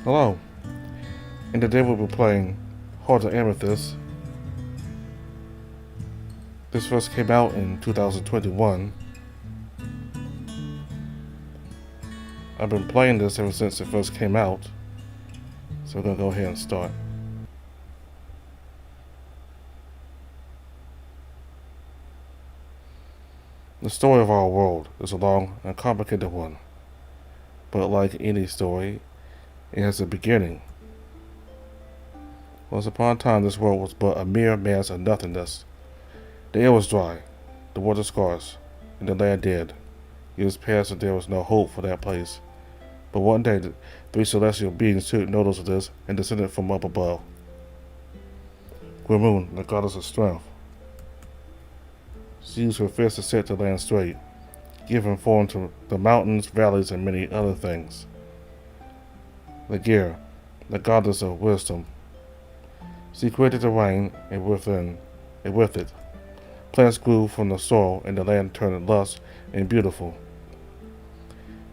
Hello, and today we'll be playing Heart of Amethyst. This first came out in 2021. I've been playing this ever since it first came out, so we're gonna go ahead and start. The story of our world is a long and complicated one, but like any story, it has a beginning. Once upon a time, this world was but a mere mass of nothingness. The air was dry, the water scarce, and the land dead. Years passed and there was no hope for that place. But one day, the three celestial beings took notice of this and descended from up above. Moon, the goddess of strength, she used her fist to set the land straight, giving form to the mountains, valleys, and many other things. Laguerre, the goddess of wisdom, she created the rain, and with it, plants grew from the soil, and the land turned lush and beautiful.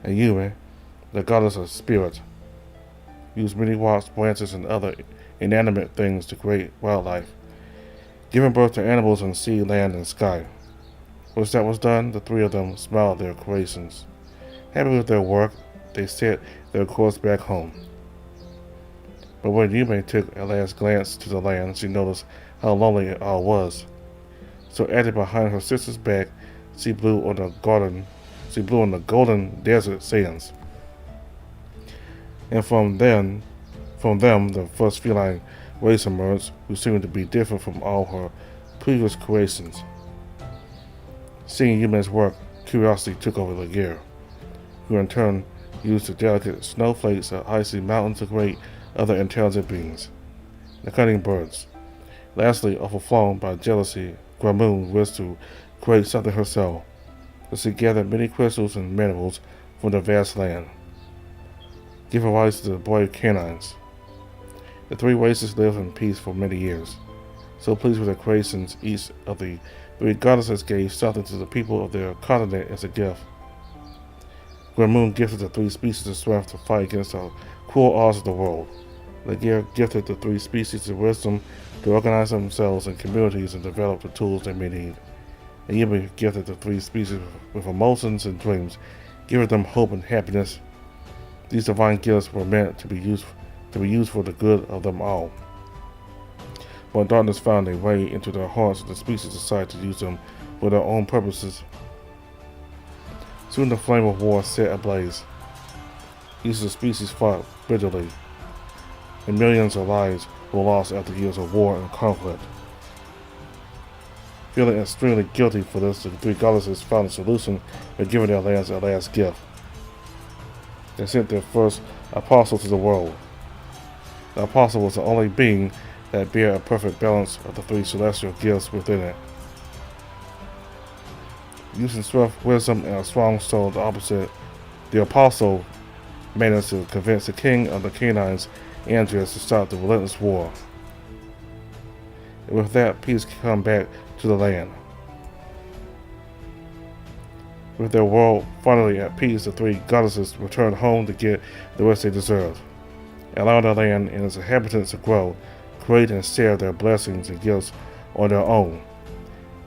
And Yumi, the goddess of spirit, used many rocks, branches, and other inanimate things to create wildlife, giving birth to animals in sea, land, and sky. Once that was done, the three of them smiled at their creations. Happy with their work, they set their course back home. But when Yume took a last glance to the land, she noticed how lonely it all was. So added behind her sister's back, she blew on the golden desert sands. And from them, the first feline race emerged, who seemed to be different from all her previous creations. Seeing Yume's work, curiosity took over Laguerre, who in turn used the delicate snowflakes of icy mountains to create other intelligent beings, the cunning birds. Lastly, overflown by jealousy, Moon wished to create something herself, but she gathered many crystals and minerals from the vast land, giving rise to the brave canines. The three races lived in peace for many years. So pleased with their creations, each of the three goddesses gave something to the people of their continent as a gift. Moon gifted the three species of strength to fight against the cruel odds of the world. Laguerre gifted the three species of wisdom to organize themselves in communities and develop the tools they may need. And Yumi gifted the three species with emotions and dreams, giving them hope and happiness. These divine gifts were meant to be used for the good of them all. When darkness found a way into their hearts, the species decided to use them for their own purposes. Soon the flame of war set ablaze. Each of the species fought bitterly, and millions of lives were lost after years of war and conflict. Feeling extremely guilty for this, the three goddesses found a solution by giving their lands a last gift. They sent their first apostle to the world. The apostle was the only being that bare a perfect balance of the three celestial gifts within it. Using strength, wisdom, and a strong soul, the apostle managed to convince the king of the canines, Andreas, to stop the relentless war. And with that, peace could come back to the land. With their world finally at peace, the three goddesses returned home to get the rest they deserved, allowing the land and its inhabitants to grow, create, and share their blessings and gifts on their own.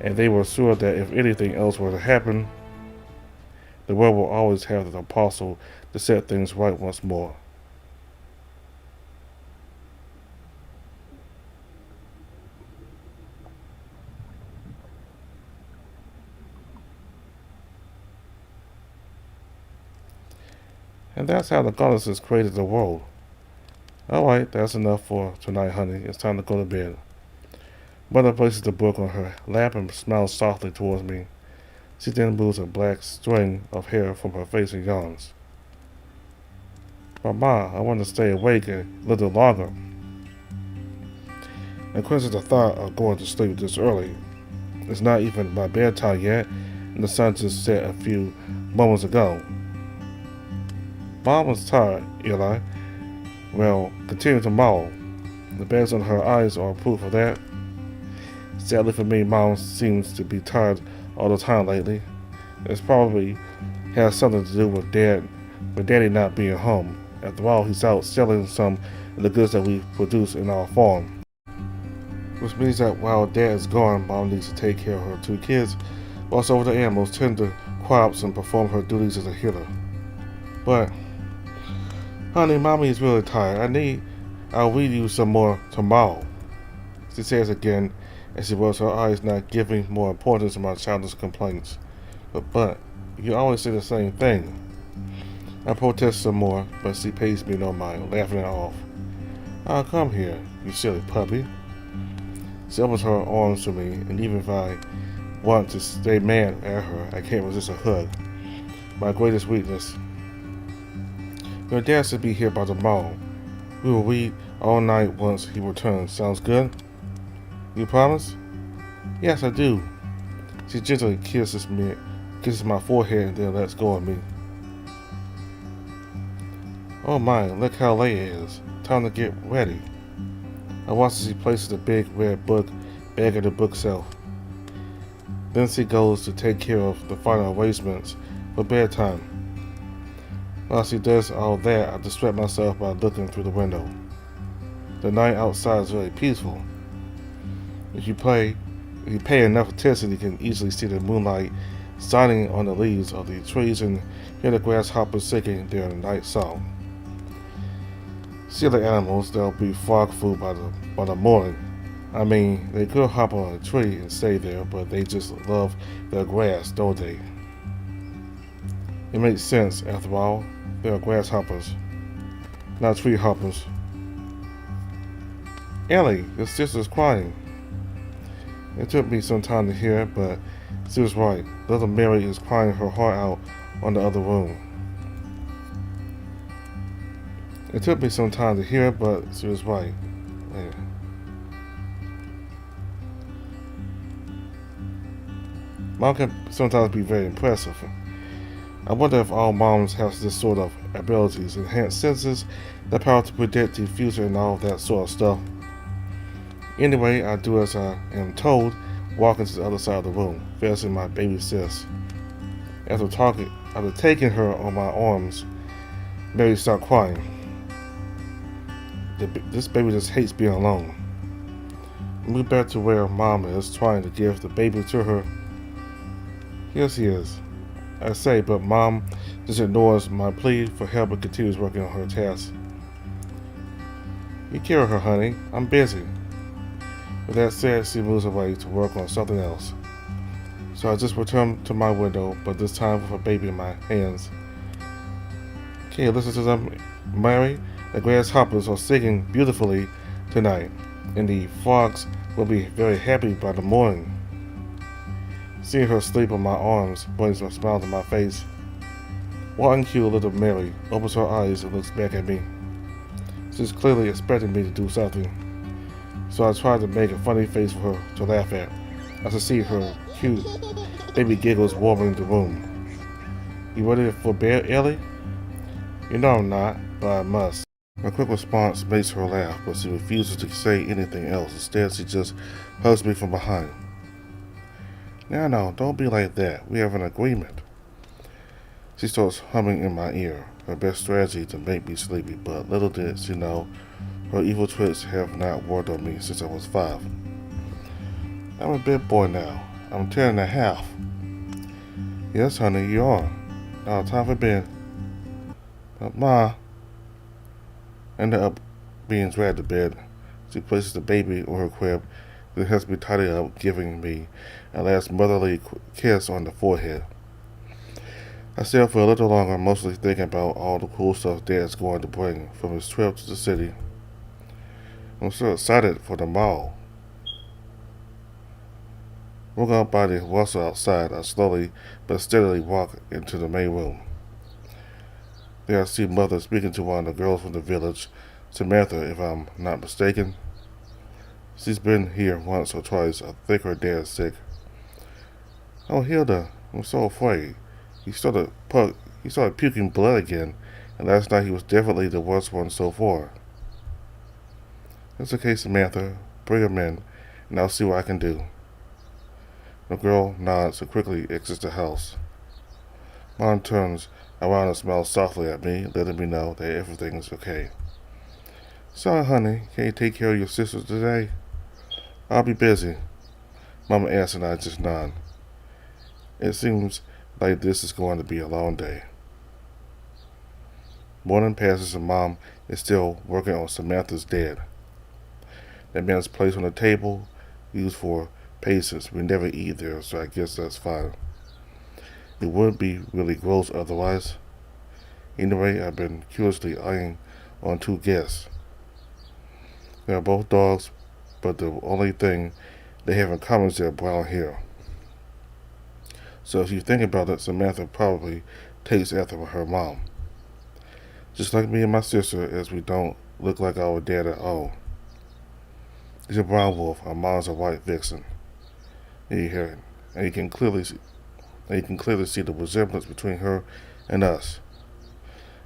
And they were sure that if anything else were to happen, the world will always have the apostle to set things right once more. And that's how the goddesses created the world. Alright, that's enough for tonight, honey. It's time to go to bed. Mother places the book on her lap and smiles softly towards me. She then moves a black string of hair from her face and yawns. Mama, I want to stay awake a little longer. And quenches the thought of going to sleep this early. It's not even my bedtime yet, and the sun just set a few moments ago. Mom was tired, Eli. Well, continue to maul. The bags on her eyes are proof of that. Sadly for me, Mom seems to be tired all the time lately. It's probably has something to do with Daddy not being home, After all, he's out selling some of the goods that we produce in our farm. Which means that while Dad is gone, Mom needs to take care of her 2 kids, watch over the animals, tend the crops, and perform her duties as a healer. But, honey, Mommy is really tired. I'll read you some more tomorrow, she says again as she rolls her eyes, not giving more importance to my childish complaints. But, you always say the same thing. I protest some more, but she pays me no mind, laughing it off. "Oh, come here, you silly puppy." She opens her arms to me, and even if I want to stay mad at her, I can't resist a hug. My greatest weakness. Your dad should be here by tomorrow. We will read all night once he returns. Sounds good? You promise? Yes, I do. She gently kisses my forehead, and then lets go of me. Oh my, look how late it is. Time to get ready. I watch as she places the big red book back at the bookshelf. Then she goes to take care of the final arrangements for bedtime. While she does all that, I distract myself by looking through the window. The night outside is really peaceful. If you pay enough attention, you can easily see the moonlight shining on the leaves of the trees and hear the grasshoppers singing their night song. See the animals, they'll be frog food by the morning. I mean, they could hop on a tree and stay there, but they just love their grass, don't they? It makes sense, after all. They are grasshoppers, not tree hoppers. Ellie, your sister's crying. It took me some time to hear it, but she was right. Little Mary is crying her heart out on the other room. It took me some time to hear it, but she was right. Yeah. Mom can sometimes be very impressive. I wonder if all moms have this sort of abilities, enhanced senses, the power to predict the future and all that sort of stuff. Anyway, I do as I am told, walking to the other side of the room, facing my baby sis. After taking her on my arms, Mary stopped crying. This baby just hates being alone. I moved back to where Mom is, trying to give the baby to her. Here she is, I say, but Mom just ignores my plea for help and continues working on her task. You carry her, honey. I'm busy. With that said, she moves away to work on something else. So I just return to my window, but this time with a baby in my hands. Okay, listen to them, Mary. The grasshoppers are singing beautifully tonight, and the frogs will be very happy by the morning. Seeing her sleep on my arms brings a smile to my face. One cute little Mary opens her eyes and looks back at me. She's clearly expecting me to do something, so I try to make a funny face for her to laugh at. I can see her cute baby giggles warming the room. You ready for bed, Ellie? You know I'm not, but I must. My quick response makes her laugh, but she refuses to say anything else. Instead, she just hugs me from behind. No, don't be like that. We have an agreement. She starts humming in my ear, her best strategy to make me sleepy, but little did she know, her evil tricks have not worked on me since I was 5. I'm a big boy now. I'm 10 and a half. Yes, honey, you are. Now time for bed. But Ma ended up being dragged to bed. She places the baby on her crib, then helps me tidy up, giving me a last motherly kiss on the forehead. I stay up for a little longer, mostly thinking about all the cool stuff Dad's going to bring from his trip to the city. I'm so excited for the mall. Walking up by the rustle outside, I slowly but steadily walk into the main room. There I see Mother speaking to one of the girls from the village, Samantha, if I'm not mistaken. She's been here once or twice. I think her dad's sick. Oh, Hilda, I'm so afraid. He started puking blood again, and last night he was definitely the worst one so far. It's okay, Samantha. Bring him in, and I'll see what I can do. The girl nods and quickly exits the house. Mom turns around and smiles softly at me, letting me know that everything is okay. Sorry, honey, can you take care of your sister today? I'll be busy, Mama asks, and I just nod. It seems like this is going to be a long day. Morning passes and Mom is still working on Samantha's dad. That man's placed on the table, used for patients. We never eat there, so I guess that's fine. It would be really gross otherwise. Anyway, I've been curiously eyeing on two guests. They are both dogs, but the only thing they have in common is their brown hair. So if you think about it, Samantha probably takes after her mom. Just like me and my sister, as we don't look like our dad at all. He's a brown wolf, our mom's a white vixen. And you can clearly see the resemblance between her and us.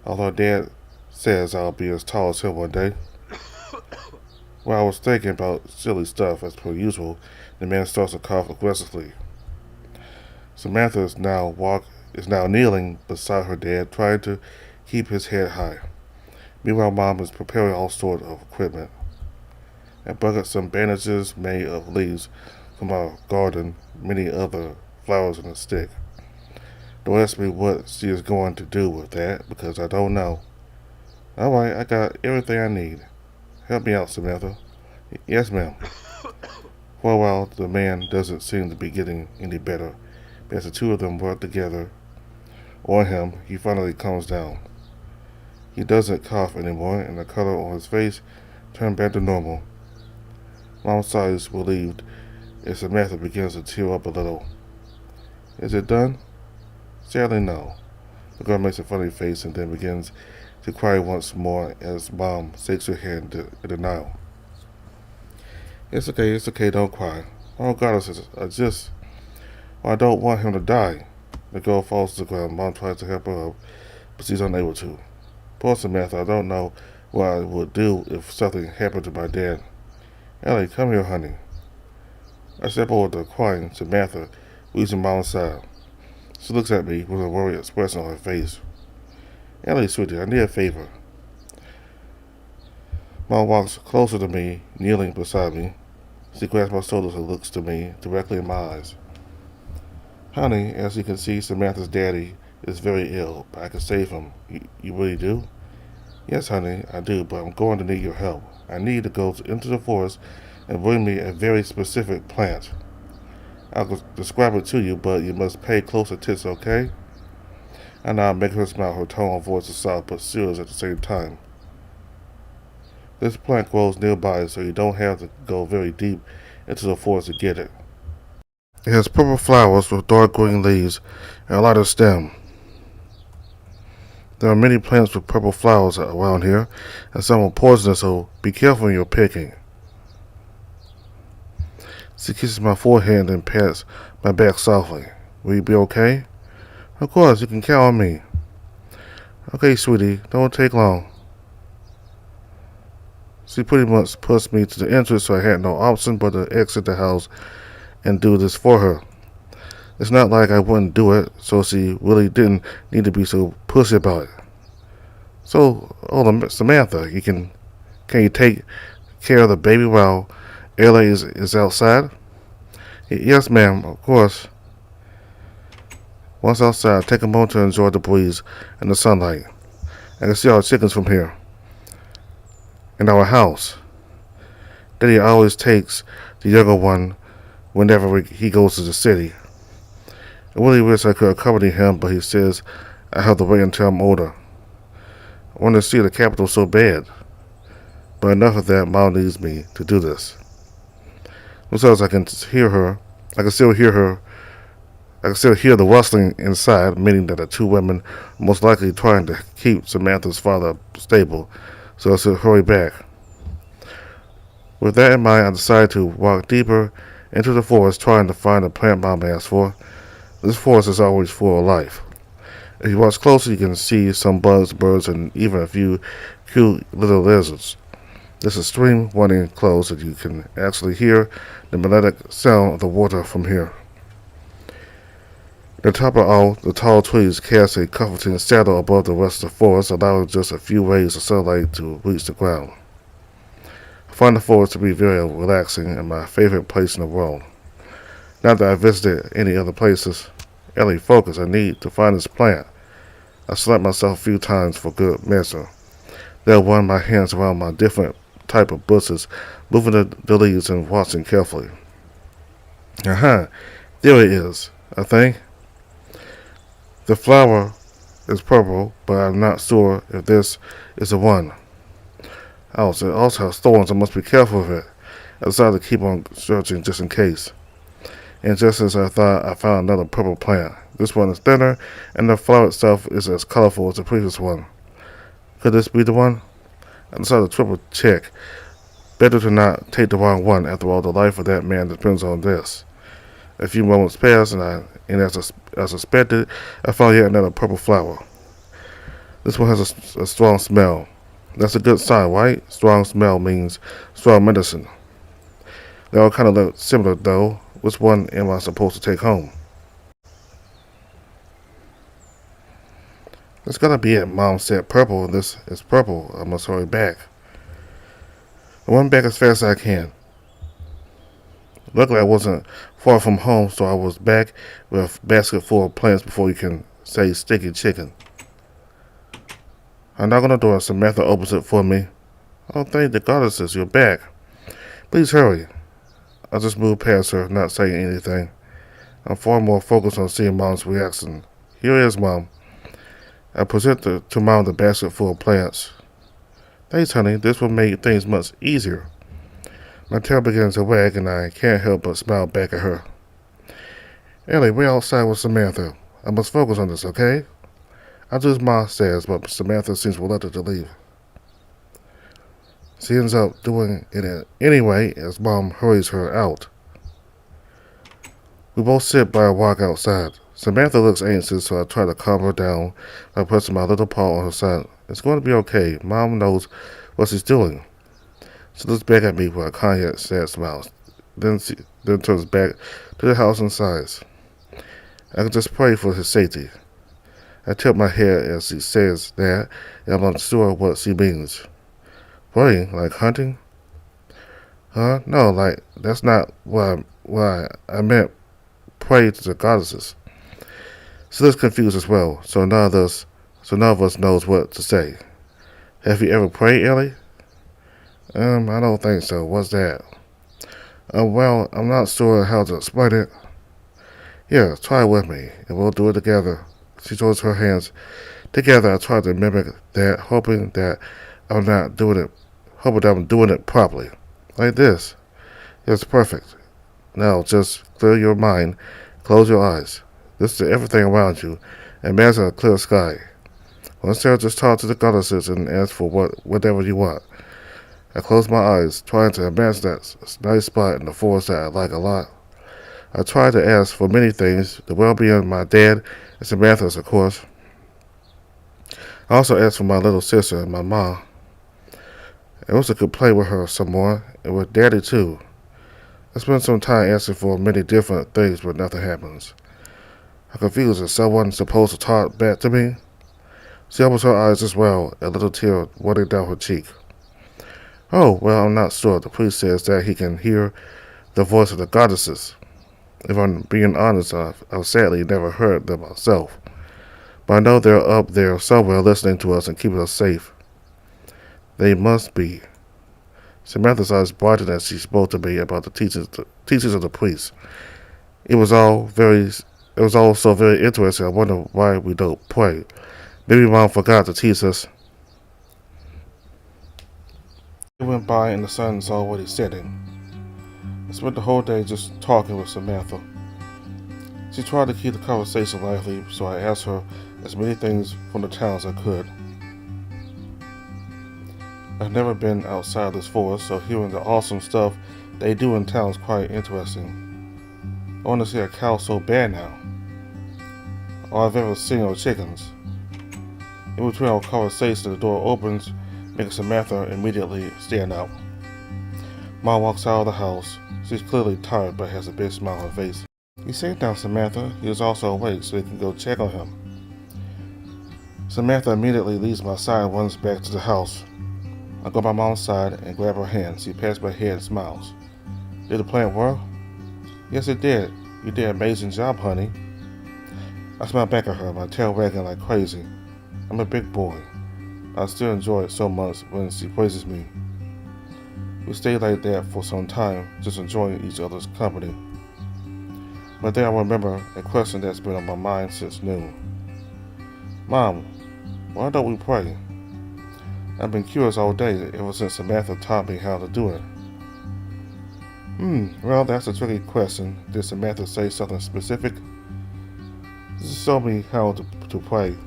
Although Dad says I'll be as tall as him one day. While I was thinking about silly stuff as per usual, the man starts to cough aggressively. Samantha is now kneeling beside her dad, trying to keep his head high. Meanwhile, Mom is preparing all sorts of equipment. A bucket, some bandages made of leaves from our garden, many other flowers, and a stick. Don't ask me what she is going to do with that, because I don't know. Alright, I got everything I need. Help me out, Samantha. Yes, ma'am. For a while, the man doesn't seem to be getting any better. As the two of them work together on him, he finally calms down. He doesn't cough anymore, and the color on his face turned back to normal. Mom sighs relieved as Samantha begins to tear up a little. Is it done? Sadly, no. The girl makes a funny face and then begins to cry once more as Mom shakes her head in denial. It's okay, don't cry. Oh, God, I don't want him to die. The girl falls to the ground. Mom tries to help her up, but she's unable to. Poor Samantha, I don't know what I would do if something happened to my dad. Ellie, come here, honey. I step over to crying Samantha, reaching Mom's side. She looks at me with a worried expression on her face. Ellie, sweetie, I need a favor. Mom walks closer to me, kneeling beside me. She grabs my shoulders and looks to me directly in my eyes. Honey, as you can see, Samantha's daddy is very ill, but I can save him. You really do? Yes, honey, I do, but I'm going to need your help. I need to go into the forest and bring me a very specific plant. I'll describe it to you, but you must pay close attention, okay? And now make her smile. Her tone of voice is soft but serious at the same time. This plant grows nearby, so you don't have to go very deep into the forest to get it. It has purple flowers with dark green leaves and a lighter stem. There are many plants with purple flowers around here, and some are poisonous, so be careful when you're picking. She kisses my forehead and pats my back softly. Will you be okay? Of course, you can count on me. Okay, sweetie, don't take long. She pretty much pushed me to the entrance, so I had no option but to exit the house and do this for her. It's not like I wouldn't do it, so she really didn't need to be so pushy about it. So, Samantha, can you take care of the baby while Ellie is outside? Yes, ma'am, of course. Once outside, take a moment to enjoy the breeze and the sunlight. I can see our chickens from here. In our house. Daddy always takes the younger one whenever he goes to the city. I really wish I could accompany him, but he says I have to wait until I'm older. I want to see the capital so bad. But enough of that, Mom needs me to do this. Besides, I can still hear the rustling inside, meaning that the two women are most likely trying to keep Samantha's father stable, so I should hurry back. With that in mind, I decided to walk deeper into the forest, trying to find the plant Mom asked for. This forest is always full of life. If you watch closely, you can see some bugs, birds, and even a few cute little lizards. There's a stream running close, and you can actually hear the melodic sound of the water from here. The top of all, the tall trees cast a comforting shadow above the rest of the forest, allowing just a few rays of sunlight to reach the ground. I find the forest to be very relaxing and my favorite place in the world. Not that I visited any other places. Ellie, focus, I need to find this plant. I slapped myself a few times for good measure. Then I run my hands around my different type of bushes, moving the leaves and watching carefully. Aha, there it is, I think. The flower is purple, but I'm not sure if this is the one. Oh, so it also has thorns. I must be careful of it. I decided to keep on searching just in case. And just as I thought, I found another purple plant. This one is thinner, and the flower itself is as colorful as the previous one. Could this be the one? I decided to triple check. Better to not take the wrong one. After all, the life of that man depends on this. A few moments passed, and as I suspected, I found yet another purple flower. This one has a strong smell. That's a good sign, right? Strong smell means strong medicine. They all kind of look similar, though. Which one am I supposed to take home? It's gotta be it. Mom said purple, and this is purple. I must hurry back. I went back as fast as I can. Luckily, I wasn't far from home, so I was back with a basket full of plants before you can say sticky chicken. I knock on the door. Samantha opens it for me. Oh, thank the goddesses, you're back. Please hurry. I just moved past her, not saying anything. I'm far more focused on seeing Mom's reaction. Here is Mom. I present to Mom the basket full of plants. Thanks, honey. This will make things much easier. My tail begins to wag, and I can't help but smile back at her. Ellie, we're outside with Samantha. I must focus on this, okay? I'll do as Ma says, but Samantha seems reluctant to leave. She ends up doing it anyway as Mom hurries her out. We both sit by a rock outside. Samantha looks anxious, so I try to calm her down by pressing my little paw on her side. It's going to be okay. Mom knows what she's doing. She looks back at me with a kind sad smile. Then turns back to the house and sighs. I can just pray for his safety. I tilt my head as she says that, and I'm unsure what she means. Praying? Like hunting? Huh? No, like, that's not why I meant pray to the goddesses. She looks confused as well, so none of us knows what to say. Have you ever prayed, Ellie? I don't think so. What's that? Well, I'm not sure how to explain it. Yeah, try it with me, and we'll do it together. She throws her hands together. I try to mimic that, hoping that I'm doing it properly. Like this. It's perfect. Now, just clear your mind, close your eyes. Listen to everything around you, and imagine a clear sky. Once there, just talk to the goddesses and ask for whatever you want. I close my eyes, trying to imagine that nice spot in the forest that I like a lot. I try to ask for many things, the well-being of my dad and Samantha's, of course. I also asked for my little sister and my mom. I wish I could play with her some more, and with Daddy too. I spend some time asking for many different things, but nothing happens. I'm confused. Is someone supposed to talk back to me? She opens her eyes as well, a little tear running down her cheek. Oh, well, I'm not sure. The priest says that he can hear the voice of the goddesses. If I'm being honest, I've sadly never heard them myself. But I know they're up there somewhere listening to us and keeping us safe. They must be. Samantha's eyes brightened as she spoke to me about the teachings of the priest. It was all so very interesting. I wonder why we don't pray. Maybe Mom forgot to teach us. It went by and the sun's already setting. I spent the whole day just talking with Samantha. She tried to keep the conversation lively, so I asked her as many things from the town as I could. I've never been outside this forest, so hearing the awesome stuff they do in town is quite interesting. I want to see a cow so bad now. All I've ever seen are chickens. In between our conversation, the door opens, making Samantha immediately stand up. Mom walks out of the house. She's clearly tired but has a big smile on her face. He sat down Samantha. He was also awake, so he can go check on him. Samantha immediately leaves my side and runs back to the house. I go by Mom's side and grab her hand. She pats my head and smiles. Did the plan work? Yes, it did. You did an amazing job, honey. I smile back at her, my tail wagging like crazy. I'm a big boy. I still enjoy it so much when she praises me. We stayed like that for some time, just enjoying each other's company. But then I remember a question that's been on my mind since noon. Mom, why don't we pray? I've been curious all day ever since Samantha taught me how to do it. Well, that's a tricky question. Did Samantha say something specific? Just show me how to pray.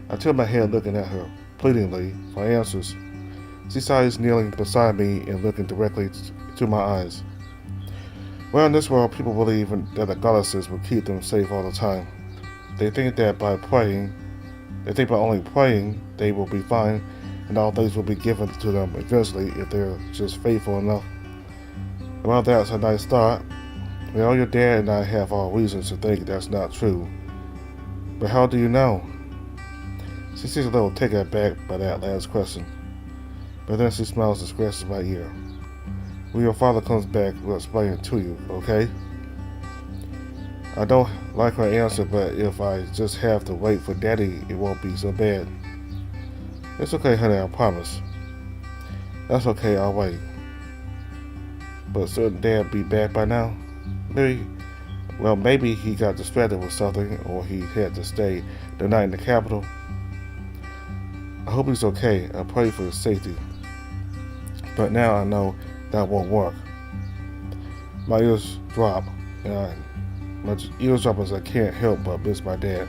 I tilt my head looking at her, pleadingly, for answers. She sighs, kneeling beside me and looking directly to my eyes. Well, in this world, people believe that the goddesses will keep them safe all the time. They think that by only praying, they will be fine, and all things will be given to them eventually if they're just faithful enough. Well, that's a nice thought. Well, your dad and I have all reasons to think that's not true. But how do you know? She seems a little taken aback by that last question. But then she smiles and scratches my ear. When your father comes back, we'll explain it to you, okay? I don't like her answer, but if I just have to wait for Daddy, it won't be so bad. It's okay, honey, I promise. That's okay, I'll wait. But shouldn't Dad be back by now? Maybe he got distracted with something, or he had to stay the night in the capital. I hope he's okay. I pray for his safety. But now I know that won't work. My ears drop, and my eardrop as I can't help but miss my dad.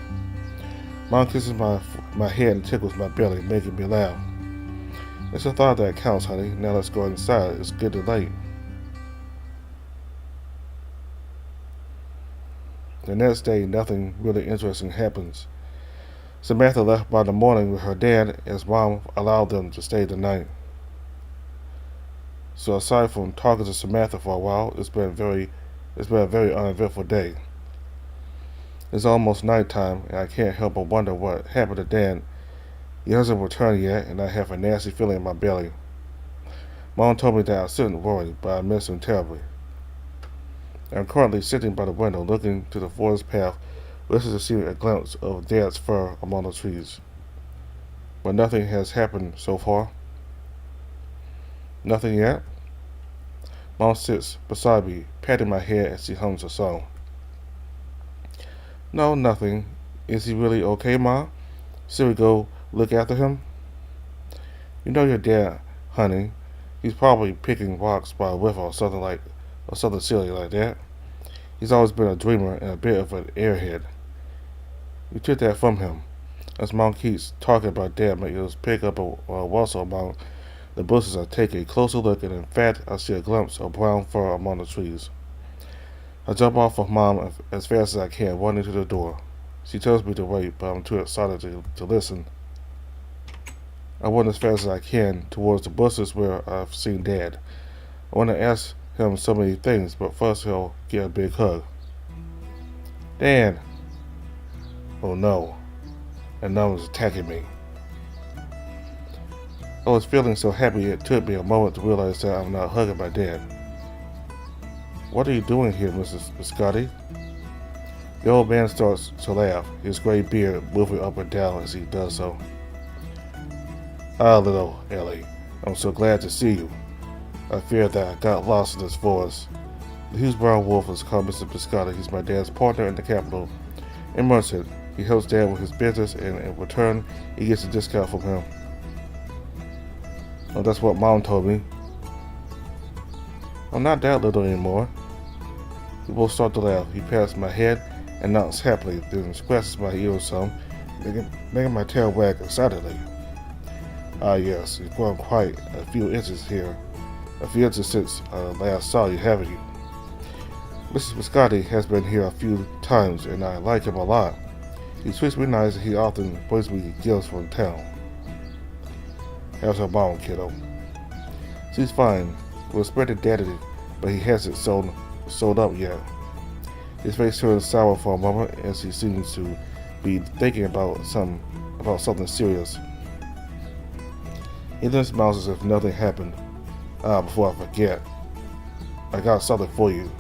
Mom kisses my head and tickles my belly, making me laugh. It's a thought that counts, honey. Now let's go inside. It's getting late. The next day, nothing really interesting happens. Samantha left by the morning with her dad as Mom allowed them to stay the night. So aside from talking to Samantha for a while, it's been a very uneventful day. It's almost nighttime, and I can't help but wonder what happened to Dad. He hasn't returned yet, and I have a nasty feeling in my belly. Mom told me that I shouldn't worry, but I miss him terribly. I'm currently sitting by the window, looking to the forest path, wishing to see a glimpse of Dad's fur among the trees. But nothing has happened so far. Nothing yet? Mom sits beside me, patting my head as she hums a song. No, nothing. Is he really okay, Mom? Should we go look after him? You know your dad, honey. He's probably picking rocks by a river or something silly like that. He's always been a dreamer and a bit of an airhead. We took that from him. As Mom keeps talking about Dad, my ears pick up a rustle among the bushes. I take a closer look, and in fact, I see a glimpse of brown fur among the trees. I jump off of Mom as fast as I can, running to the door. She tells me to wait, but I'm too excited to listen. I run as fast as I can towards the bushes where I've seen Dad. I want to ask him so many things, but first he'll get a big hug. Dad! Oh no. And now is attacking me. I was feeling so happy it took me a moment to realize that I'm not hugging my dad. What are you doing here, Mrs. Biscotti? The old man starts to laugh, his gray beard moving up and down as he does so. Ah, little Ellie, I'm so glad to see you. I fear that I got lost in this forest. The huge brown wolf is called Mr. Biscotti. He's my dad's partner in the capital and merchant. He helps Dad with his business, and in return, he gets a discount from him. Oh, that's what Mom told me. I'm not that little anymore. We both start to laugh. He pats my head and nods happily, then scratches my ears some, making my tail wag excitedly. Ah yes, you've grown quite a few inches here. A few inches since I last saw you, haven't you? Mrs. Biscotti has been here a few times, and I like him a lot. He treats me nice, and he often brings me gifts from town. How's her mom, kiddo? She's fine. We're expecting Daddy, but he hasn't sold up yet. His face turns sour for a moment as he seems to be thinking about something serious. He then smiles as if nothing happened. Before I forget, I got something for you.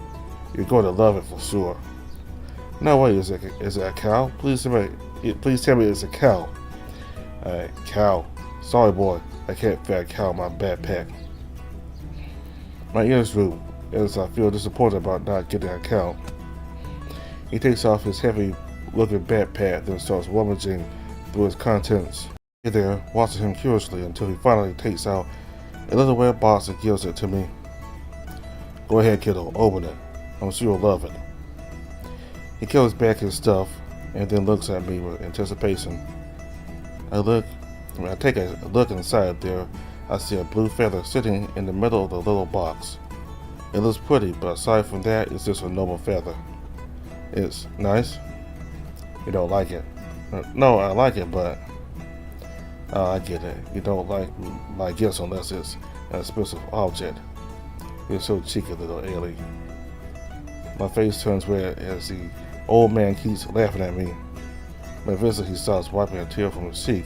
You're going to love it for sure. No way, is it a cow? Please tell me it's a cow. Cow. Sorry, boy. I can't fit a cow in my backpack. My ears droop as I feel disappointed about not getting a cow. He takes off his heavy-looking backpack, then starts rummaging through its contents. He there, watching him curiously until he finally takes out a little red box and gives it to me. Go ahead, kiddo, open it. I'm sure you'll love it. He carries back his stuff and then looks at me with anticipation. I take a look inside there. I see a blue feather sitting in the middle of the little box. It looks pretty, but aside from that, it's just a normal feather. It's nice. You don't like it? No, I like it, but I get it. You don't like my gifts unless it's an expensive object. You're so cheeky, little Ellie. My face turns red as the old man keeps laughing at me. But eventually he starts wiping a tear from his cheek.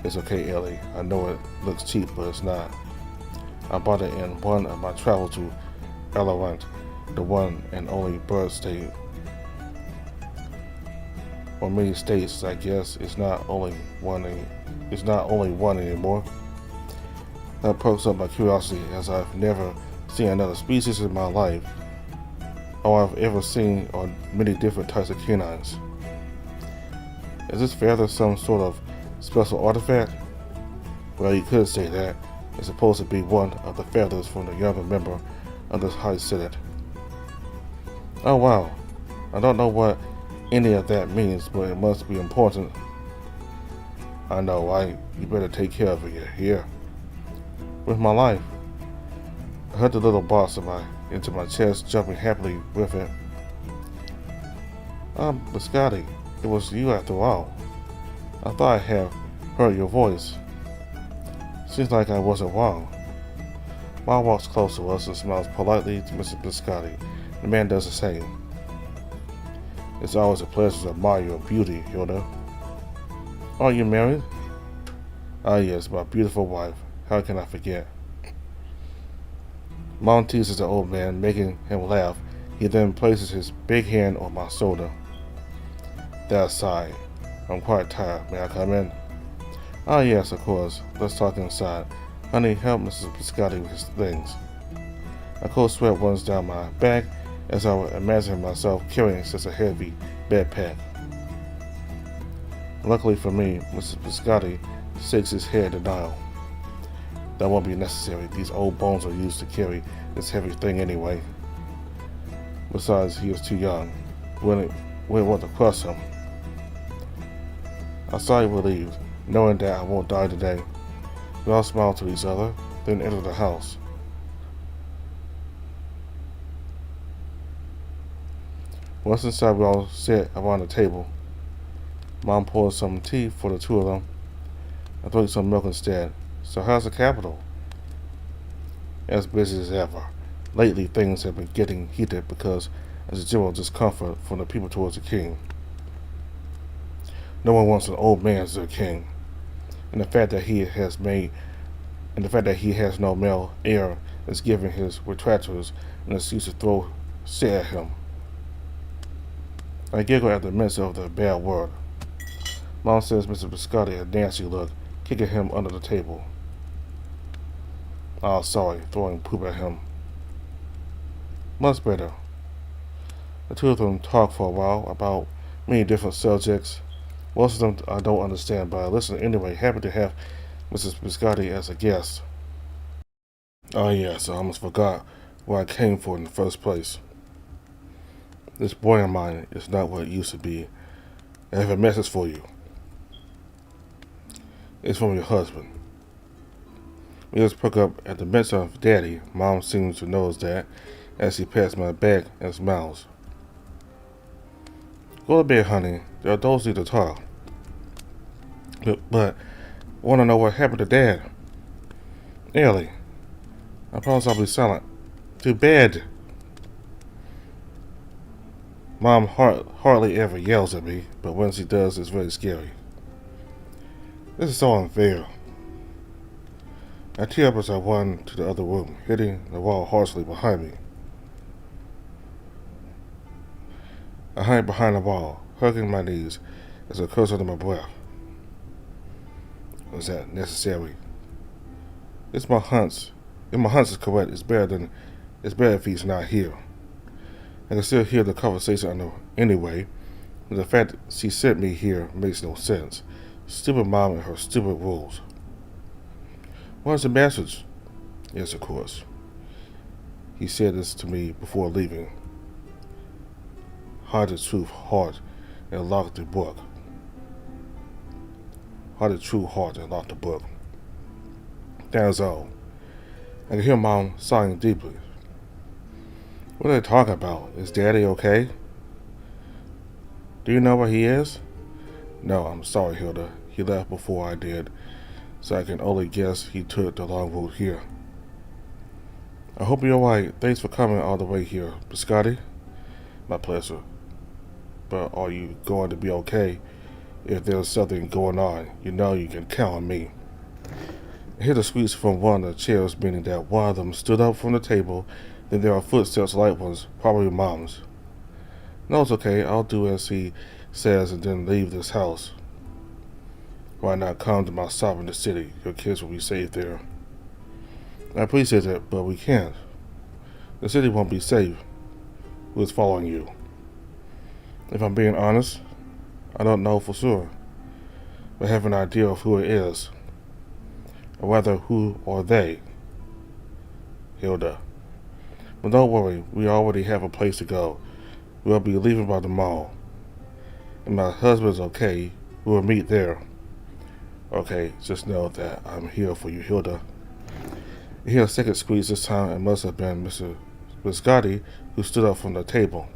It's okay, Ellie. I know it looks cheap, but it's not. I bought it in one of my travels to Elrond, the one and only bird state. Or many states, I guess, it's not only one anymore. That perks up my curiosity, as I've never seen another species in my life, or I've ever seen on many different types of canines. Is this feather some sort of special artifact? Well, you could say that. It's supposed to be one of the feathers from the younger member of the High Senate. Oh wow, I don't know what any of that means, but it must be important. I know, right? You better take care of it here. With my life. I heard the little box into my chest, jumping happily with it. But Scotty, it was you after all. I thought I had heard your voice. Seems like I wasn't wrong. Ma walks close to us and smiles politely to Mr. Biscotti. The man does the same. It's always a pleasure to admire your beauty, Yoda. Are you married? Ah yes, my beautiful wife. How can I forget? Mom teases the old man, making him laugh. He then places his big hand on my shoulder. That aside, I'm quite tired. May I come in? Ah yes, of course. Let's talk inside. Honey, help Mrs. Biscotti with his things. A cold sweat runs down my back as I would imagine myself carrying such a heavy backpack. Luckily for me, Mrs. Biscotti shakes his head in denial. That won't be necessary. These old bones are used to carry this heavy thing anyway. Besides, he is too young. We wouldn't want to crush him. I sigh relieved, knowing that I won't die today. We all smile to each other, then enter the house. Once inside, we all sit around the table. Mom pours some tea for the two of them. I drink some milk instead. So how's the capital? As busy as ever. Lately, things have been getting heated because there's a general discomfort from the people towards the king. No one wants an old man as their king, and the fact that he has no male heir is giving his retractors an excuse to throw shit at him. I giggle at the mention of the bad word. Mom says Mr. Biscotti a nasty look, kicking him under the table. Oh, sorry, throwing poop at him. Much better. The two of them talk for a while about many different subjects. Most of them I don't understand, but I listen anyway, happy to have Mrs. Biscotti as a guest. Oh yes, I almost forgot what I came for in the first place. This boy of mine is not what it used to be. I have a message for you. It's from your husband. We just perk up at the mention of Daddy. Mom seems to notice that as she pats my back and smiles. Go to bed, honey. There are those need to talk. But I want to know what happened to Dad. Ellie, I promise I'll be silent. To bed. Mom hardly ever yells at me, but when she does, it's very scary. This is so unfair. I tear up as I run to the other room, hitting the wall harshly behind me. I hide behind the wall, hugging my knees as I curse under my breath. Was that necessary? If my hunch is correct, it's better if he's not here. I can still hear the conversation anyway, but the fact that she sent me here makes no sense. Stupid mom and her stupid rules. What's the message? Yes, of course. He said this to me before leaving. Hide the truth hard and lock the book. Hide the true heart and lock the book. That is all. I can hear Mom sighing deeply. What are they talking about? Is Daddy okay? Do you know where he is? No, I'm sorry, Hilda. He left before I did, so I can only guess he took the long route here. I hope you're alright. Thanks for coming all the way here, Biscotti. My pleasure. But are you going to be okay? If there's something going on, you know you can count on me. I hear the squeaks from one of the chairs, meaning that one of them stood up from the table. Then there are footsteps, light ones, probably Mom's. No, it's okay. I'll do as he says and then leave this house. Why not come to my shop in the city? Your kids will be safe there. I appreciate that, but we can't. The city won't be safe. Who is following you? If I'm being honest, I don't know for sure, but I have an idea of who it is, or rather who are they. Hilda. But don't worry, we already have a place to go. We'll be leaving by tomorrow. And my husband's okay. We'll meet there. Okay, just know that I'm here for you, Hilda. You hear a second squeeze. This time it must have been Mr. Biscotti who stood up from the table.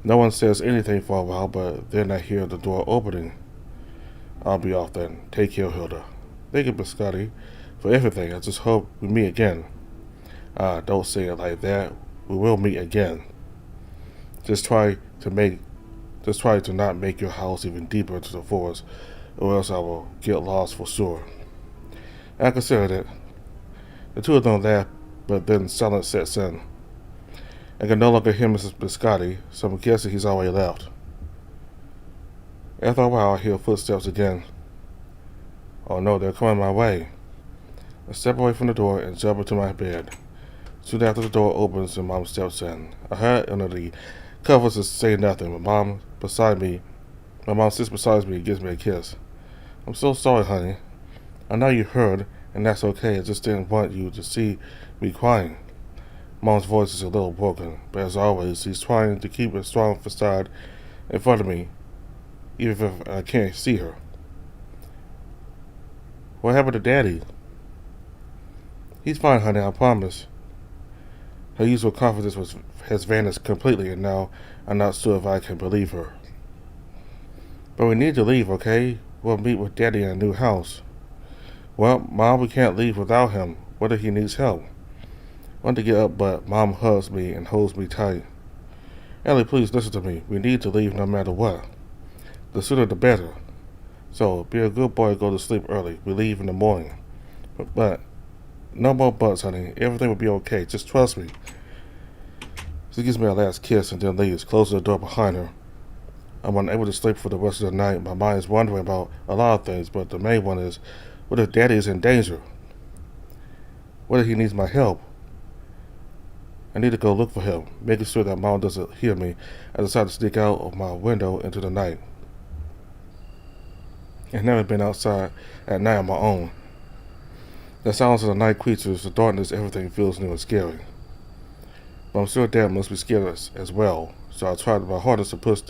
No one says anything for a while, but then I hear the door opening. I'll be off then. Take care, Hilda. Thank you, Biscotti, for everything. I just hope we meet again. Don't say it like that. We will meet again. Just try to not make your house even deeper into the forest, or else I will get lost for sure. I considered it. The two of them laughed, but then silence sets in. I can no longer hear Mrs. Biscotti, so I'm guessing he's already left. After a while, I hear footsteps again. Oh no, they're coming my way. I step away from the door and jump into my bed. Soon after the door opens and Mom steps in. I hide under the covers to say nothing, but my mom sits beside me and gives me a kiss. I'm so sorry, honey. I know you heard, and that's okay. I just didn't want you to see me crying. Mom's voice is a little broken, but as always, she's trying to keep a strong facade in front of me, even if I can't see her. What happened to Daddy? He's fine, honey, I promise. Her usual confidence has vanished completely, and now I'm not sure if I can believe her. But we need to leave, okay? We'll meet with Daddy in a new house. Well, Mom, we can't leave without him. What if he needs help? I want to get up, but Mom hugs me and holds me tight. Ellie, please listen to me. We need to leave no matter what. The sooner the better. So, be a good boy and go to sleep early. We leave in the morning. But no more buts, honey. Everything will be okay. Just trust me. She gives me a last kiss and then leaves, closing the door behind her. I'm unable to sleep for the rest of the night. My mind is wondering about a lot of things, but the main one is, what if Daddy is in danger? What if he needs my help? I need to go look for him, making sure that Mom doesn't hear me. I decide to sneak out of my window into the night. I've never been outside at night on my own. The sounds of the night creatures, the darkness, everything feels new and scary. But I'm sure Dad must be scared as well, so I tried my hardest to push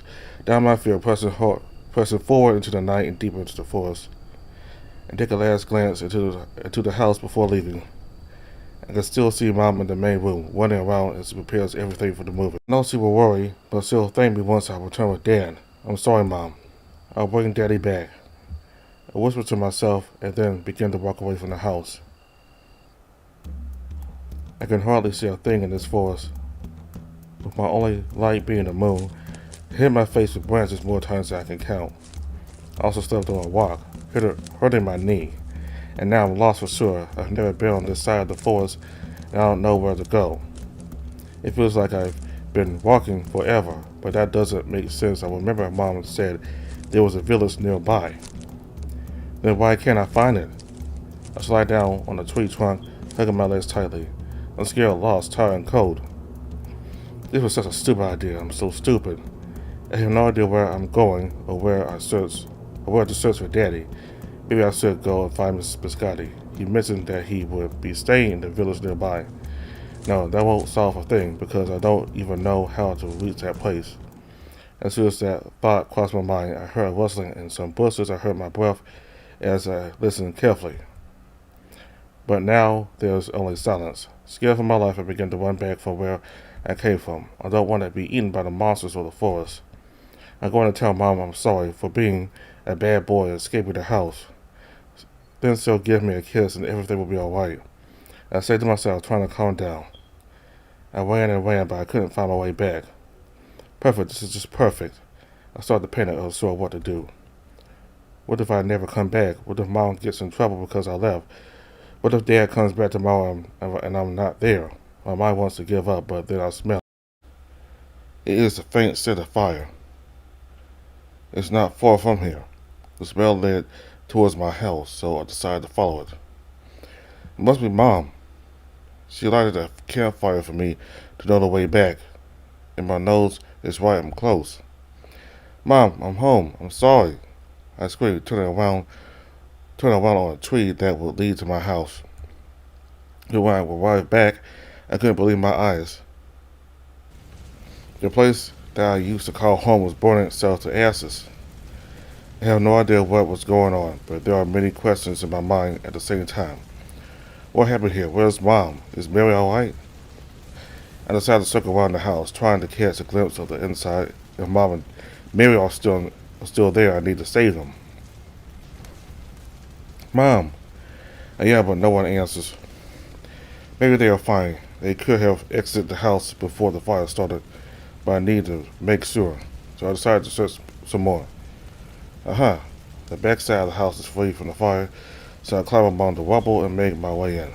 down my fear, pressing forward into the night and deeper into the forest, and take a last glance into the house before leaving. I can still see Mom in the main room, running around as she prepares everything for the movie. I know she will worry, but she'll thank me once I return with Dad. I'm sorry, Mom. I'll bring Daddy back. I whisper to myself and then begin to walk away from the house. I can hardly see a thing in this forest. with my only light being the moon. I hit my face with branches more times than I can count. I also stepped on a rock, hurting my knee, and now I'm lost for sure. I've never been on this side of the forest, and I don't know where to go. It feels like I've been walking forever, but that doesn't make sense. I remember Mom said there was a village nearby. Then why can't I find it? I slide down on a tree trunk, hugging my legs tightly. I'm scared, lost, tired, and cold. This was such a stupid idea. I'm so stupid. I have no idea where I'm going or where to search for Daddy. Maybe I should go and find Mrs. Biscotti. He mentioned that he would be staying in the village nearby. No, that won't solve a thing because I don't even know how to reach that place. As soon as that thought crossed my mind, I heard a rustling in some bushes. I heard my breath as I listened carefully. But now there's only silence. Scared for my life, I began to run back from where I came from. I don't want to be eaten by the monsters of the forest. I'm going to tell Mom I'm sorry for being a bad boy and escaping the house. Then she'll give me a kiss and everything will be alright. I said to myself, trying to calm down. I ran and ran, but I couldn't find my way back. Perfect, this is just perfect. I started to panic. I was sure what to do. What if I never come back? What if Mom gets in trouble because I left? What if Dad comes back tomorrow and I'm not there? My mind wants to give up, but then I smell it. It is the faint scent of fire. It's not far from here. The smell led towards my house, so I decided to follow it. It must be Mom. She lighted a campfire for me to know the way back. And my nose is right, I'm close. Mom, I'm home. I'm sorry. I screamed, turning around on a tree that would lead to my house. But when I arrived back, I couldn't believe my eyes. The place that I used to call home was burning itself to ashes. I have no idea what was going on, but there are many questions in my mind at the same time. What happened here? Where's Mom? Is Mary alright? I decided to circle around the house, trying to catch a glimpse of the inside. If Mom and Mary are still there, I need to save them. Mom! I yell, but no one answers. Maybe they are fine. They could have exited the house before the fire started, but I need to make sure. So I decided to search some more. The back side of the house is free from the fire, so I climb among the rubble and make my way in.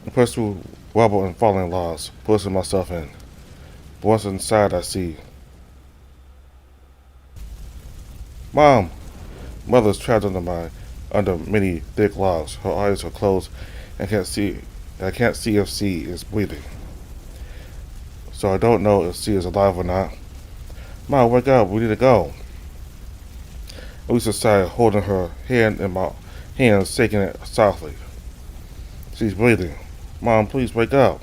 I push through rubble and falling logs, pushing myself in. Once inside, I see Mom! Mother is trapped under many thick logs. Her eyes are closed and I can't see if she is breathing. So I don't know if she is alive or not. Mom, wake up, we need to go. I reached the side, holding her hand in my hand, shaking it softly. She's breathing. Mom, please wake up.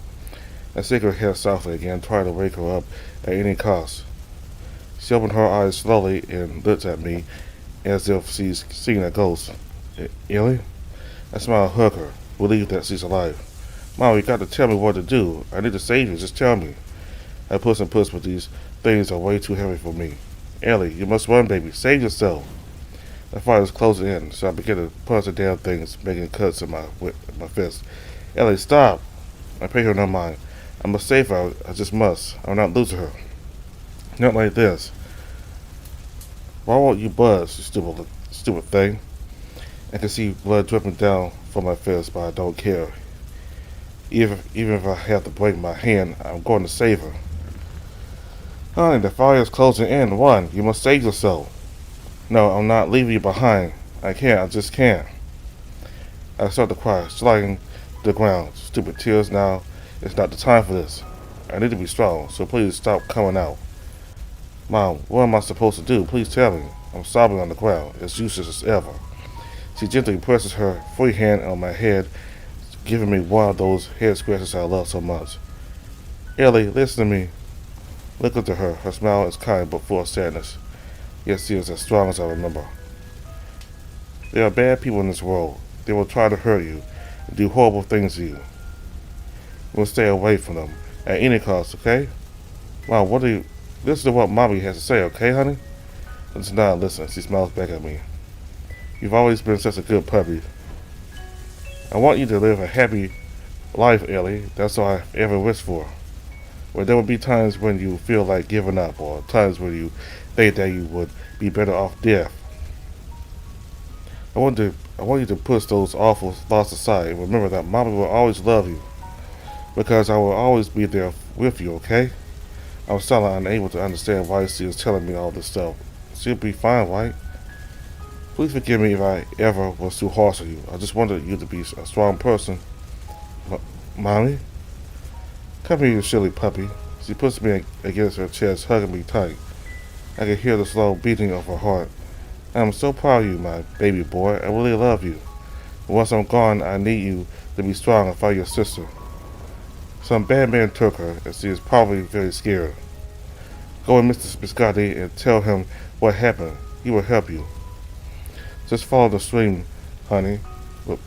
I shake her head softly again, trying to wake her up at any cost. She opened her eyes slowly and looked at me as if she's seeing a ghost. Ellie? I smile and hug her, relieved that she's alive. Mom, you got to tell me what to do. I need to save you. Just tell me. I push and push, but these things are way too heavy for me. Ellie, you must run, baby. Save yourself. The fire is closing in, so I begin to punch the damn things, making cuts in my fist. Ellie, stop. I pay her no mind. I must save her. I just must. I'll not lose her. Not like this. Why won't you buzz, you stupid thing? I can see blood dripping down from my fist, but I don't care. Even if I have to break my hand, I'm going to save her. Honey, the fire is closing in. Run. You must save yourself. No, I'm not leaving you behind. I can't. I just can't. I start to cry, sliding to the ground. Stupid tears now. It's not the time for this. I need to be strong, so please stop coming out. Mom, what am I supposed to do? Please tell me. I'm sobbing on the ground, as useless as ever. She gently presses her free hand on my head, giving me one of those head scratches I love so much. Ellie, listen to me. Look at her. Her smile is kind but full of sadness. Yet she is as strong as I remember. There are bad people in this world. They will try to hurt you and do horrible things to you. We'll stay away from them at any cost, okay? Mom, listen to what Mommy has to say, okay, honey? Let's not listen. She smiles back at me. You've always been such a good puppy. I want you to live a happy life, Ellie. That's all I ever wished for. Where there will be times when you feel like giving up, or times when you think that you would be better off dead. I want you to push those awful thoughts aside and remember that Mommy will always love you because I will always be there with you. Okay? I'm still unable to understand why she is telling me all this stuff. She'll be fine, right? Please forgive me if I ever was too harsh on you. I just wanted you to be a strong person. Mommy? Come here, you silly puppy. She puts me against her chest, hugging me tight. I can hear the slow beating of her heart. I'm so proud of you, my baby boy. I really love you. But once I'm gone, I need you to be strong and fight your sister. Some bad man took her, and she is probably very scared. Go with Mr. Biscotti and tell him what happened. He will help you. Just follow the stream, honey.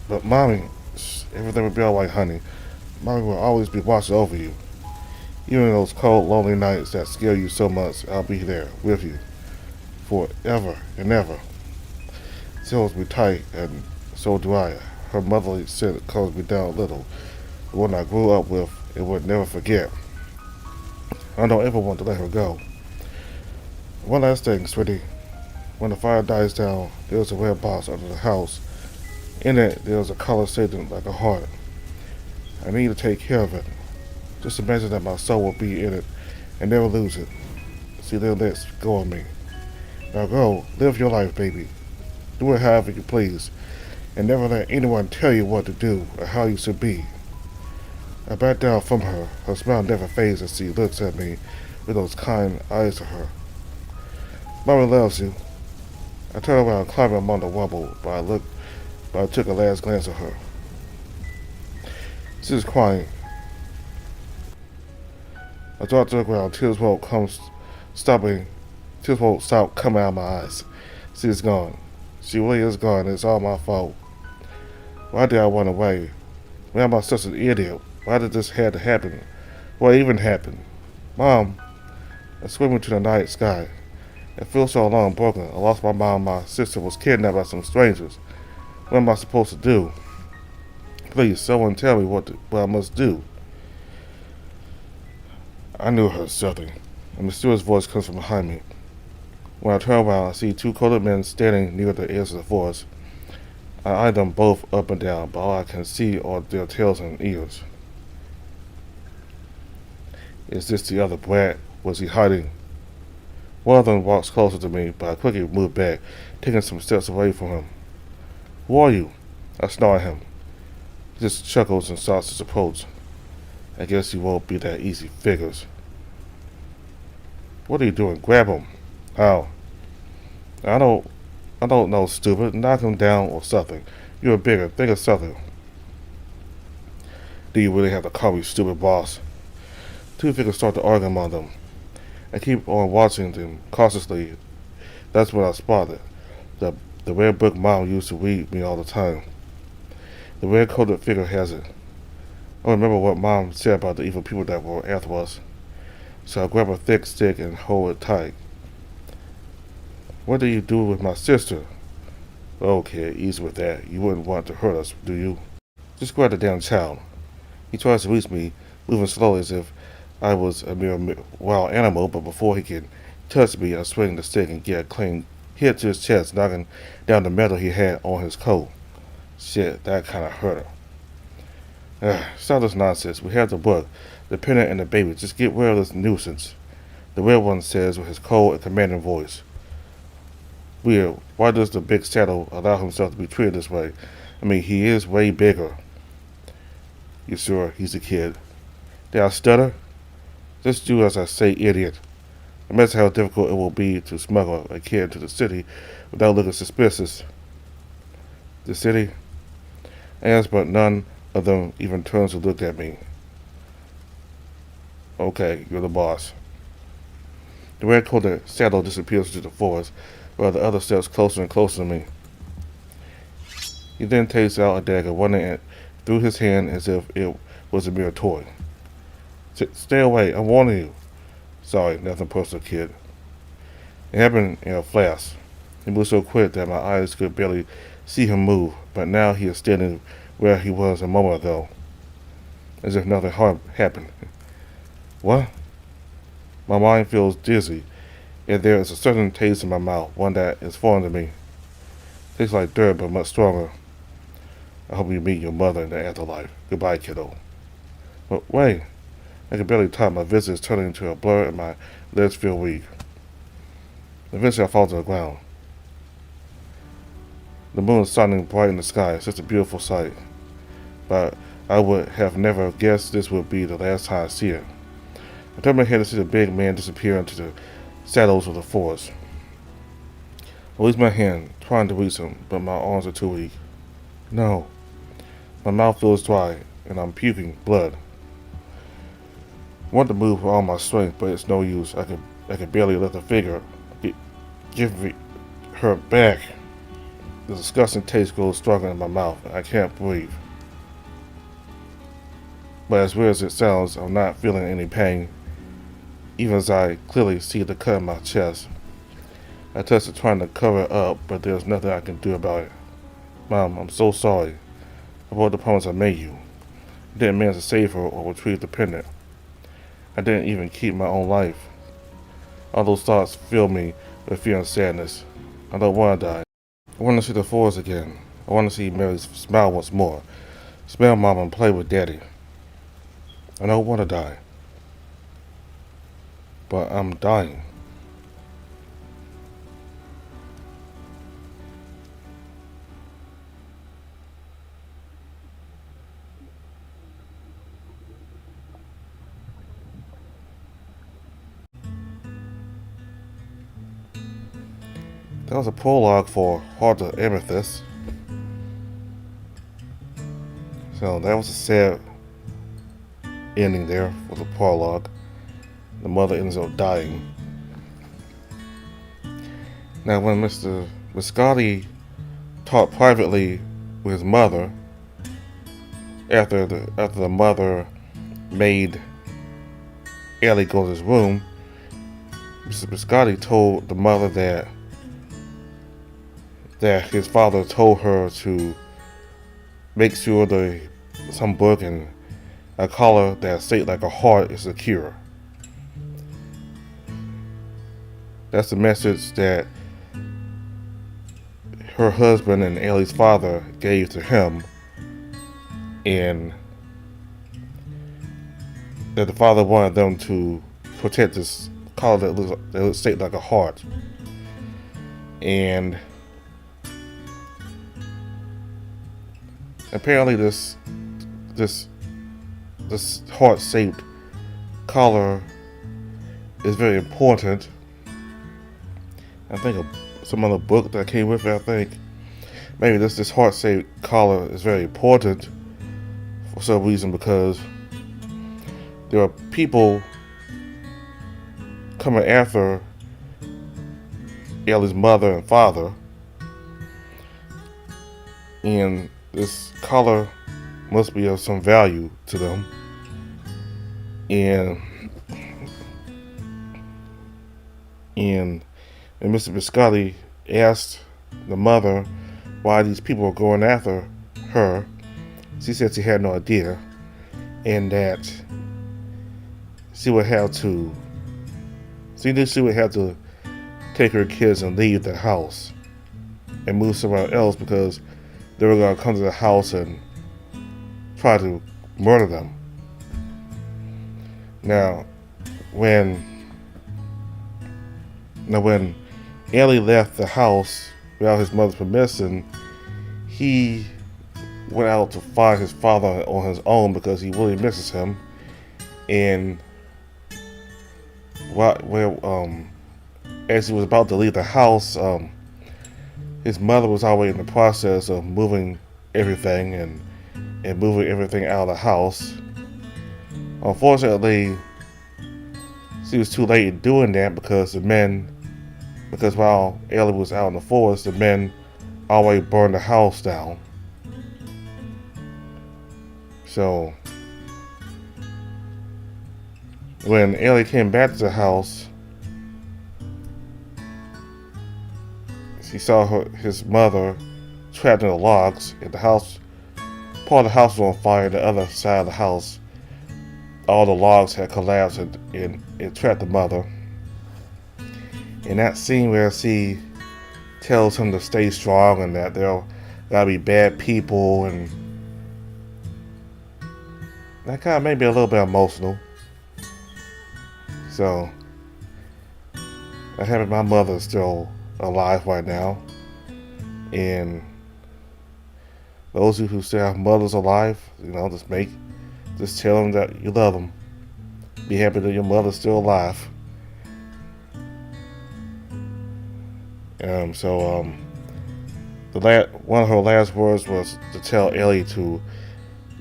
But Mommy, everything will be alright, honey. Mommy will always be watching over you. Even in those cold, lonely nights that scare you so much, I'll be there with you. Forever and ever. She holds me tight, and so do I. Her motherly scent calms me down a little. The one I grew up with and would never forget. I don't ever want to let her go. One last thing, sweetie. When the fire dies down, there's a red box under the house. In it, there's a color shaped like a heart. I need to take care of it. Just imagine that my soul will be in it and never lose it. See, then let's go on me. Now go, live your life, baby. Do it however you please, and never let anyone tell you what to do or how you should be. I back down from her. Her smile never fades as she looks at me with those kind eyes of her. Mommy loves you. I turned around, climbing among the rubble, but I took a last glance at her. She was crying. I dropped to the ground. Tears won't stop coming out of my eyes. She is gone. She really is gone. It's all my fault. Why did I run away? Why am I such an idiot? Why did this have to happen? What even happened? Mom, I swim into the night sky. It feels so alone and broken. I lost my mom. My sister was kidnapped by some strangers. What am I supposed to do? Please, someone tell me what I must do. I knew I heard something. A mysterious voice comes from behind me. When I turn around, I see two colored men standing near the edge of the forest. I eye them both up and down, but all I can see are their tails and ears. Is this the other brat? Was he hiding? One of them walks closer to me, but I quickly move back, taking some steps away from him. Who are you? I snarl at him. He just chuckles and starts his approach. I guess he won't be that easy, figures. What are you doing? Grab him. How? I don't know, stupid. Knock him down or something. You're bigger. Think of something. Do you really have to call me stupid, boss? Two figures start to argue among them. I keep on watching them cautiously. That's when I spotted the red book Mom used to read me all the time. The red-coated figure has it. I remember what Mom said about the evil people that were after us. So I grab a thick stick and hold it tight. What do you do with my sister? Okay, easy with that. You wouldn't want to hurt us, do you? Just grab the damn child. He tries to reach me, moving slowly as if I was a mere wild animal, but before he can touch me, I swing the stick and get a clean hit to his chest, knocking down the metal he had on his coat. Shit, that kinda hurt him. Stop this nonsense. We have the book, the pendant, and the baby. Just get rid of this nuisance. The red one says with his cold and commanding voice. Weird. Why does the big shadow allow himself to be treated this way? I mean, he is way bigger. You sure he's a kid? Did I stutter? Just do as I say, idiot. Imagine how difficult it will be to smuggle a kid into the city without looking suspicious. The city? I asked, but none of them even turns to look at me. Okay, you're the boss. The red-coated shadow disappears into the forest, while the other steps closer and closer to me. He then takes out a dagger, running it through his hand as if it was a mere toy. Stay away, I'm warning you. Sorry, nothing personal, kid. It happened in a flash. He moved so quick that my eyes could barely see him move, but now he is standing where he was a moment ago, as if nothing harm happened. What? My mind feels dizzy, and there is a certain taste in my mouth, one that is foreign to me. Tastes like dirt, but much stronger. I hope you meet your mother in the afterlife. Goodbye, kiddo. But wait, I can barely talk. My vision is turning into a blur, and my legs feel weak. Eventually, I fall to the ground. The moon is shining bright in the sky. It's such a beautiful sight. But I would have never guessed this would be the last time I see it. I turned my head to see the big man disappear into the shadows of the forest. I raise my hand, trying to reach him, but my arms are too weak. No. My mouth feels dry, and I'm puking blood. I want to move with all my strength, but it's no use. I can barely lift a finger. Give me her back. The disgusting taste goes stronger in my mouth, and I can't breathe. But as weird as it sounds, I'm not feeling any pain, even as I clearly see the cut in my chest. I touched it trying to cover it up, but there's nothing I can do about it. Mom, I'm so sorry. I broke the promise I made you. I didn't manage to save her or retrieve the pendant. I didn't even keep my own life. All those thoughts fill me with fear and sadness. I don't want to die. I want to see the forest again. I want to see Mary smile once more. Smell Mom and play with Daddy. I don't want to die. But I'm dying. That was a prologue for Heart of Amethyst. So that was a sad ending there for the prologue. The mother ends up dying. Now when Mr. Biscotti talked privately with his mother, after the mother made Ellie go to his room, Mr. Biscotti told the mother that his father told her to make sure some book and a collar that shaped like a heart is a cure. That's the message that her husband and Ellie's father gave to him, and that the father wanted them to protect this collar that looks shaped like a heart. And apparently this heart-shaped collar is very important. I think of some other book that came with it. I think maybe this heart-shaped collar is very important for some reason, because there are people coming after Ellie's mother and father, and this collar must be of some value to them. And Mr. Biscotti asked the mother why these people were going after her. She said she had no idea, and that she would have to take her kids and leave the house and move somewhere else, because they were going to come to the house and try to murder them. Now, when Ellie left the house without his mother's permission, he went out to find his father on his own because he really misses him. And as he was about to leave the house, his mother was already in the process of moving everything and moving everything out of the house. Unfortunately, she was too late in doing that, because while Ellie was out in the forest, the men already burned the house down. So when Ellie came back to the house, she saw his mother trapped in the logs, and part of the house was on fire. The other side of the house, all the logs had collapsed and it trapped the mother. In that scene where she tells him to stay strong and that there gotta be bad people, and that kind of made me a little bit emotional. So, I have my mother still alive right now, and those of you who still have mothers alive, just tell them that you love them. Be happy that your mother's still alive. One of her last words was to tell Ellie to,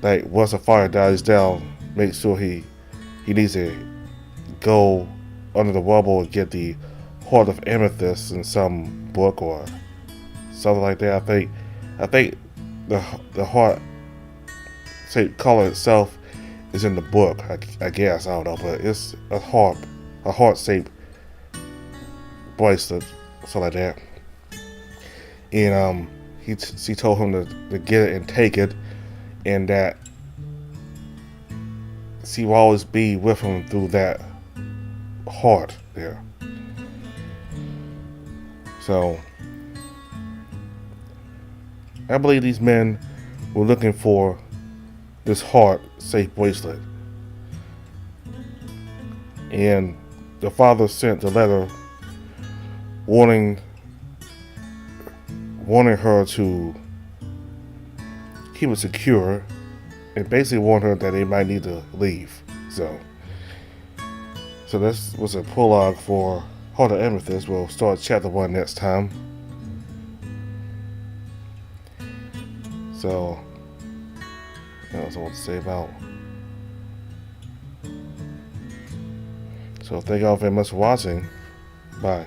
once the fire dies down, make sure he needs to go under the rubble and get the heart of Amethyst in some book or something like that. I think the heart shaped color itself is in the book. I guess, I don't know, but it's a heart shaped bracelet, something like that. And she told him to get it and take it, and that she will always be with him through that heart there. So I believe these men were looking for this heart-shaped bracelet, and the father sent the letter warning her to keep it secure, and basically warned her that they might need to leave. So this was a prologue for Heart of Amethyst. We'll start chapter 1 next time. So that's all I want to say about. So thank y'all very much for watching. Bye.